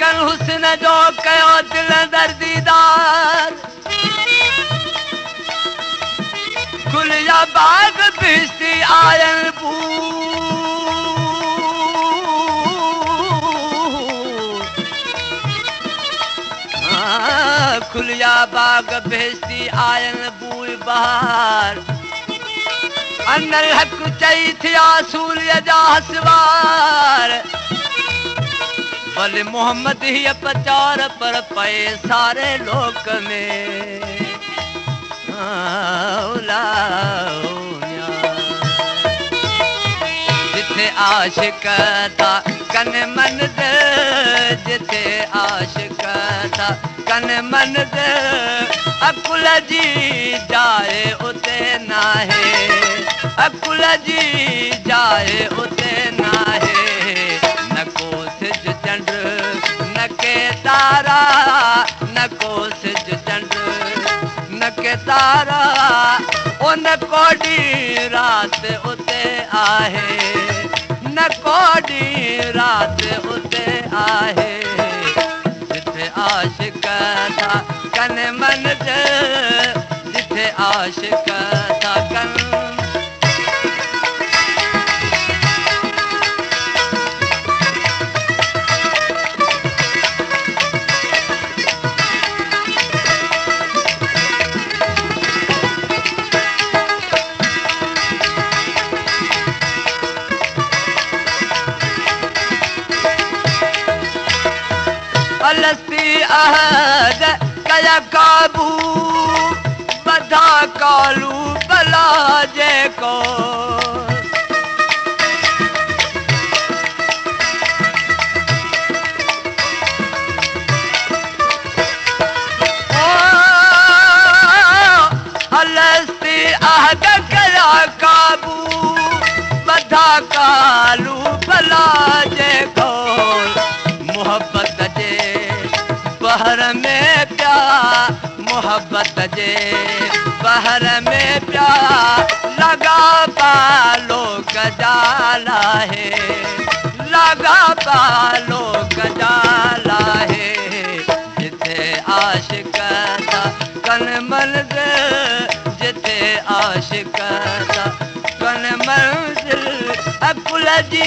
अखियन हुस्न जो कयो दिल दर्दीदार खुलिया बाग बिस्ती आयल खुलिया बाग भेस्ती आयल बूल बहार अनल हक चई थिया सूर्य जा हसवार भले मोहम्मद ही प्रचार पर पए सारे लोक में जिथे आशिक था कन मन जिथे आशिक था कन मन अकुल जी जाए उते नाहे अकुल जी जाए उते नाहे न को सिज चंड न के तारा न को सिज चंड न के तारा उन कोडी रात उते आहे न कोडी रात उते आहे जिथे आशिक था कन मन जिथे आशिक था कन अलस्ती अहद कया काबू बधा कालू बला जे को अलस्ती अहद कया काबू बधा कालू बला जे को मोहब्बत जे बहर में प्यार मोहब्बत जे बहर में प्यार लगा पालो गजाला है लगा पालो गजाला है जिथे आशिक था कन मंजिल जिथे आशिक था कन मंजिल अकुल जी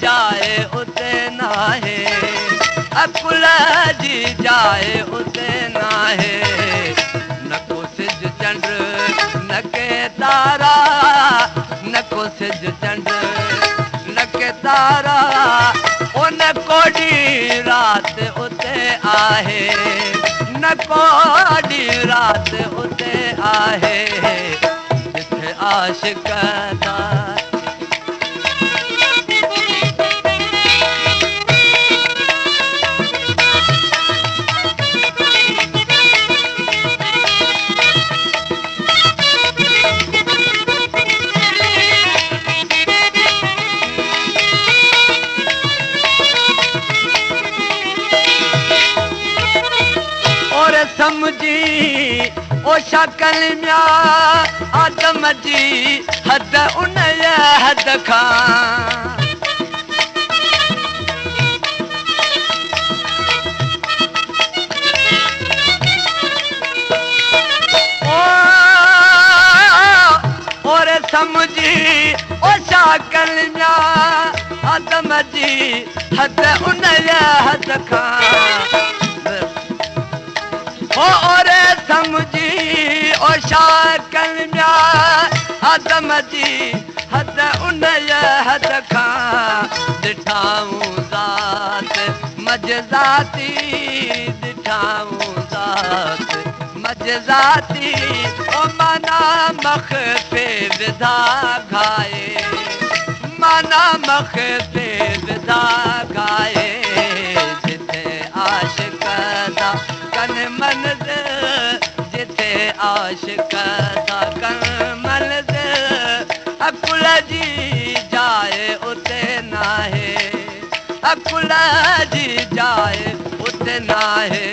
जाए उते नाहे अकुल जी जाए उते नाहे न को सिज चंड न के तारा न को सिज चंड न के तारा उन कोडी रात उते आहे न कोडी रात उते आहे जिथे आशिक था समझी ओ शकल म्या आदम जी हद उन हद खां और समझी ओ शकल म्या आदम जी हद उन हद खां और समझी ओ शाकल म्या आदम जी हद उन हद खां दिठाऊं ज़ात मजज़ाती दिठाऊं ज़ात मजज़ाती ओ माना मख़फ़े विधा घाए माना मख़फ़े विधा घाए जिथे आशिक था कन मंजिल जिथे आशिक था कन मंजिल अकुल जी जाए उते नाहे अकुल जी जाए उते नाहे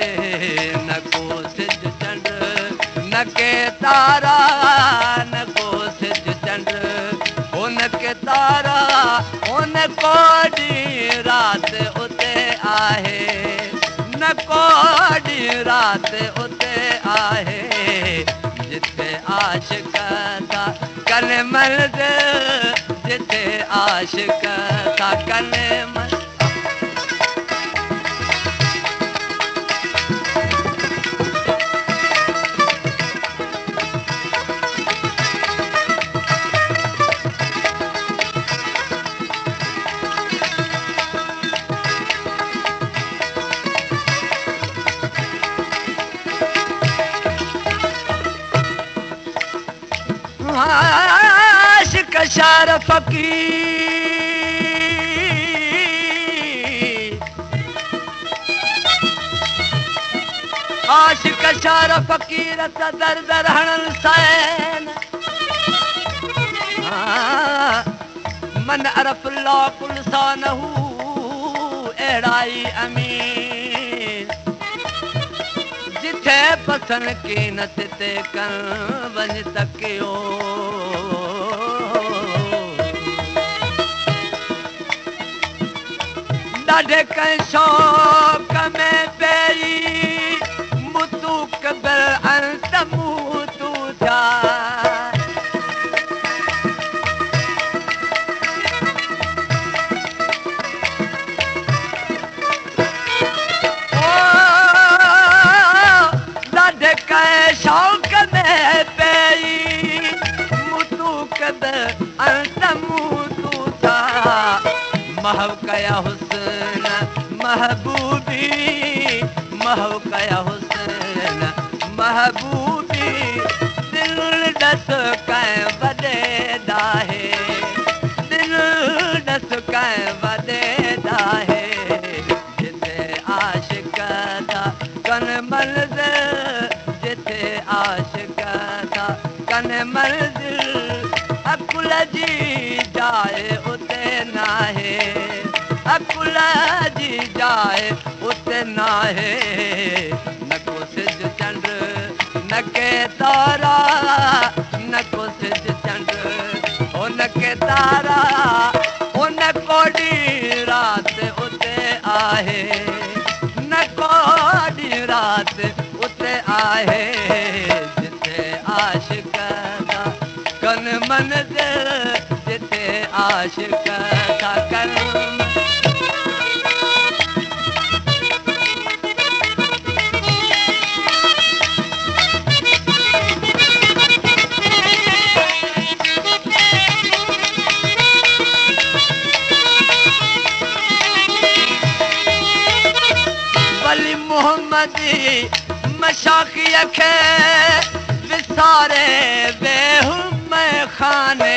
न को सिज चंड न के तारा न को सिज चंड उन के तारा उन कोडी रात उते आहे कोडी रात उते आहे जिथे आशिक था कन मंज़िल जिथे आशिक था कन मंज़िल आशिक शार फकीर आशिक शार फकीर त दर दर हणल सैन मन अरफ ला कुल सानहू अहिड़ाई अमीन जिथे पसंद कीनत ते कन वञ तकियो ॾाढे कंहिं शौक़ में पहिरी मुतू कबर अंत मूतू थिया शौक में पेई मुतू कदर अंत मुतू था महव कया हुस्न महबूबी महव कया हुस्न महबूबी दिल दस कैं वदे दाहे दिल दस कैं वदे दाहे जिथे आशिक था कन मंज़िल जिथे आशिक था कन मंज़िल अकुल जी जाए उते नाहे अकुल जी जाए उते नाहे न को सिज चंड न के तारा न को सिज चंड ओ न के तारा ओ न कोडी रात उते आहे न कोडी रात उते आहे जिथे आशिक था कन मंज़िल जिथे आशिक था कन वली मोहम्मद मशाक़ीअ खे विसारे बेहुम खाने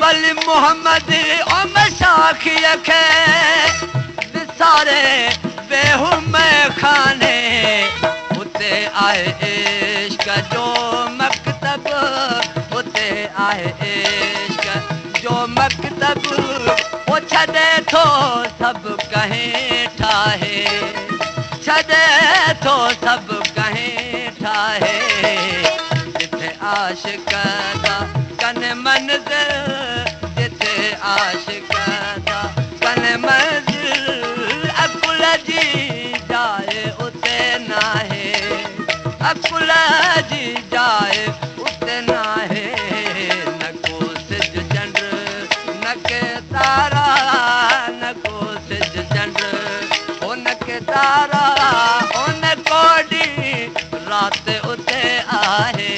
वली मोहम्मद मशाक़ीअ खे विसारे बेहुम खाने उते आहे इश्क जो मकतब उते आहे इश्क जो मकतब वो छॾे थो सभु कहीं ठाहे छॾे थो सभु कहीं ठाहे जिथे आशिक था कन मंज़िल जिथे आशिक था कन मंज़िल अकुल जी जाए उते नाहे अकुल जी जाए उते नाहे न को सिज चंड न के तारा न को सिज चंड ओ न के तारा ओ न कोडी रात उते आहे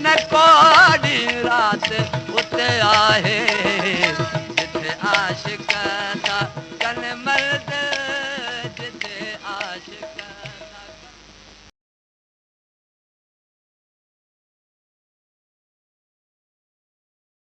न कोडी रात उते आहे